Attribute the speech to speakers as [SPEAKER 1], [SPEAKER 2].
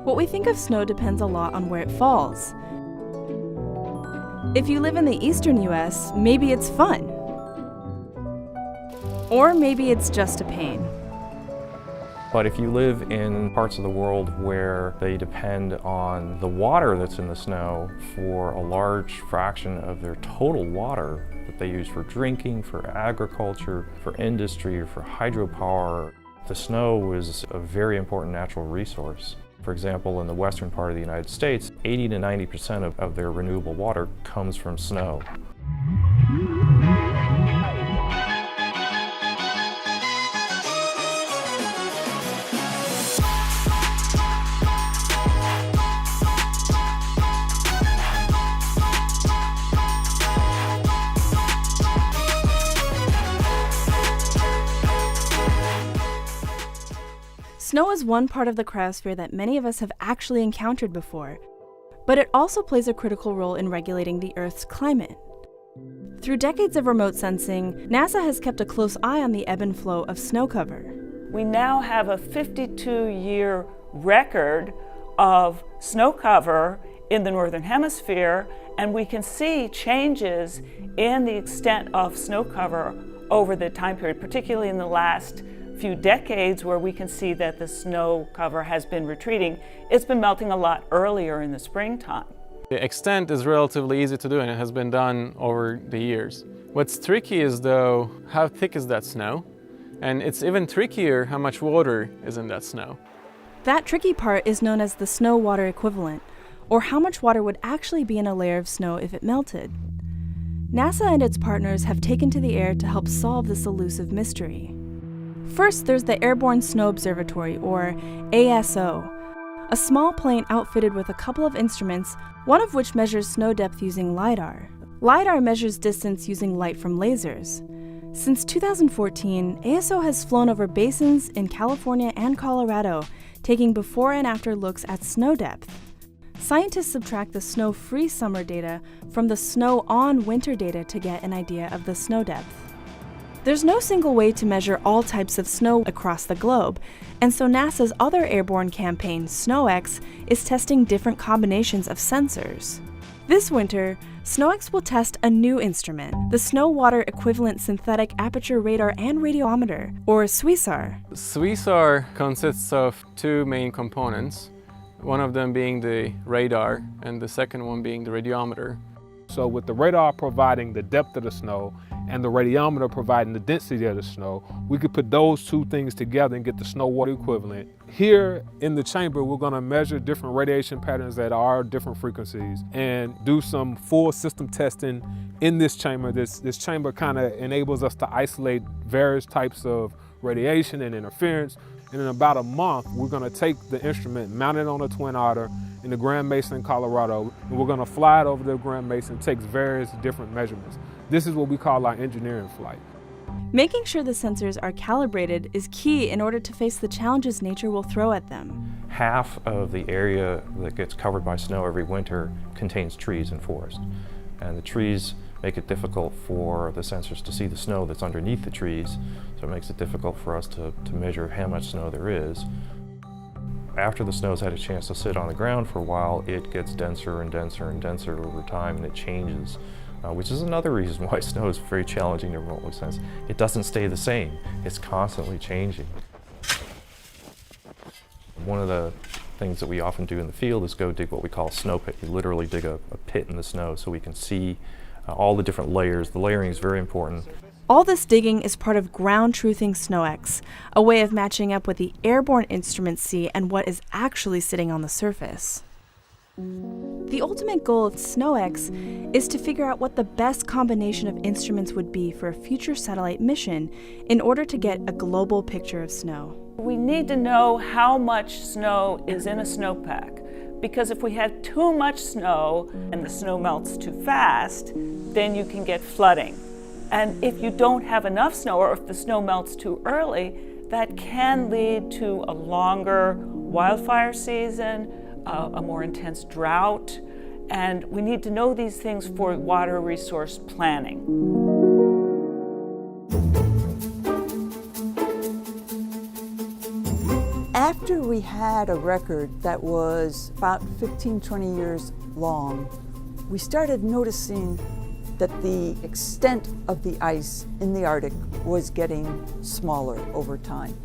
[SPEAKER 1] What we think of snow depends a lot on where it falls. If you live in the eastern US, maybe it's fun. Or maybe it's just a pain.
[SPEAKER 2] But if you live in parts of the world where they depend on the water that's in the snow for a large fraction of their total water that they use for drinking, for agriculture, for industry, or for hydropower, the snow is a very important natural resource. For example, in the western part of the United States, 80 to 90% of their renewable water comes from snow.
[SPEAKER 1] Snow is one part of the cryosphere that many of us have actually encountered before, but it also plays a critical role in regulating the Earth's climate. Through decades of remote sensing, NASA has kept a close eye on the ebb and flow of snow cover.
[SPEAKER 3] We now have a 52-year record of snow cover in the Northern Hemisphere, and we can see changes in the extent of snow cover over the time period, particularly in the last few decades, where we can see that the snow cover has been retreating. It's been melting a lot earlier in the springtime.
[SPEAKER 4] The extent is relatively easy to do, and it has been done over the years. What's tricky is, though, how thick is that snow? And it's even trickier how much water is in that snow.
[SPEAKER 1] That tricky part is known as the snow-water equivalent, or how much water would actually be in a layer of snow if it melted. NASA and its partners have taken to the air to help solve this elusive mystery. First, there's the Airborne Snow Observatory, or ASO, a small plane outfitted with a couple of instruments, one of which measures snow depth using LiDAR. LiDAR measures distance using light from lasers. Since 2014, ASO has flown over basins in California and Colorado, taking before and after looks at snow depth. Scientists subtract the snow-free summer data from the snow-on winter data to get an idea of the snow depth. There's no single way to measure all types of snow across the globe, and so NASA's other airborne campaign, SnowX, is testing different combinations of sensors. This winter, SnowX will test a new instrument, the Snow-Water Equivalent Synthetic Aperture Radar and Radiometer, or SWISAR.
[SPEAKER 4] SWISAR consists of two main components, one of them being the radar and the second one being the radiometer.
[SPEAKER 5] So with the radar providing the depth of the snow and the radiometer providing the density of the snow, we could put those two things together and get the snow-water equivalent. Here in the chamber, we're going to measure different radiation patterns at our different frequencies and do some full system testing in this chamber. This chamber kind of enables us to isolate various types of radiation and interference. And in about a month, we're going to take the instrument, mount it on a Twin Otter in the Grand Mesa in Colorado, and we're going to fly it over the Grand Mesa and take various different measurements. This is what we call our engineering flight.
[SPEAKER 1] Making sure the sensors are calibrated is key in order to face the challenges nature will throw at them.
[SPEAKER 2] Half of the area that gets covered by snow every winter contains trees and forest. And the trees make it difficult for the sensors to see the snow that's underneath the trees, so it makes it difficult for us to measure how much snow there is. After the snow's had a chance to sit on the ground for a while, it gets denser and denser and denser over time, and it changes, which is another reason why snow is very challenging to remotely sense. It doesn't stay the same, it's constantly changing. One of the things that we often do in the field is go dig what we call a snow pit. We literally dig a pit in the snow so we can see all the different layers. The layering is very important.
[SPEAKER 1] All this digging is part of ground truthing SnowX, a way of matching up what the airborne instruments see and what is actually sitting on the surface. The ultimate goal of SnowX is to figure out what the best combination of instruments would be for a future satellite mission in order to get a global picture of snow.
[SPEAKER 3] We need to know how much snow is in a snowpack, because if we have too much snow and the snow melts too fast, then you can get flooding. And if you don't have enough snow, or if the snow melts too early, that can lead to a longer wildfire season, a more intense drought, and we need to know these things for water resource planning.
[SPEAKER 6] After After we had a record that was about 15, 20 years long, we started noticing that the extent of the ice in the Arctic was getting smaller over time.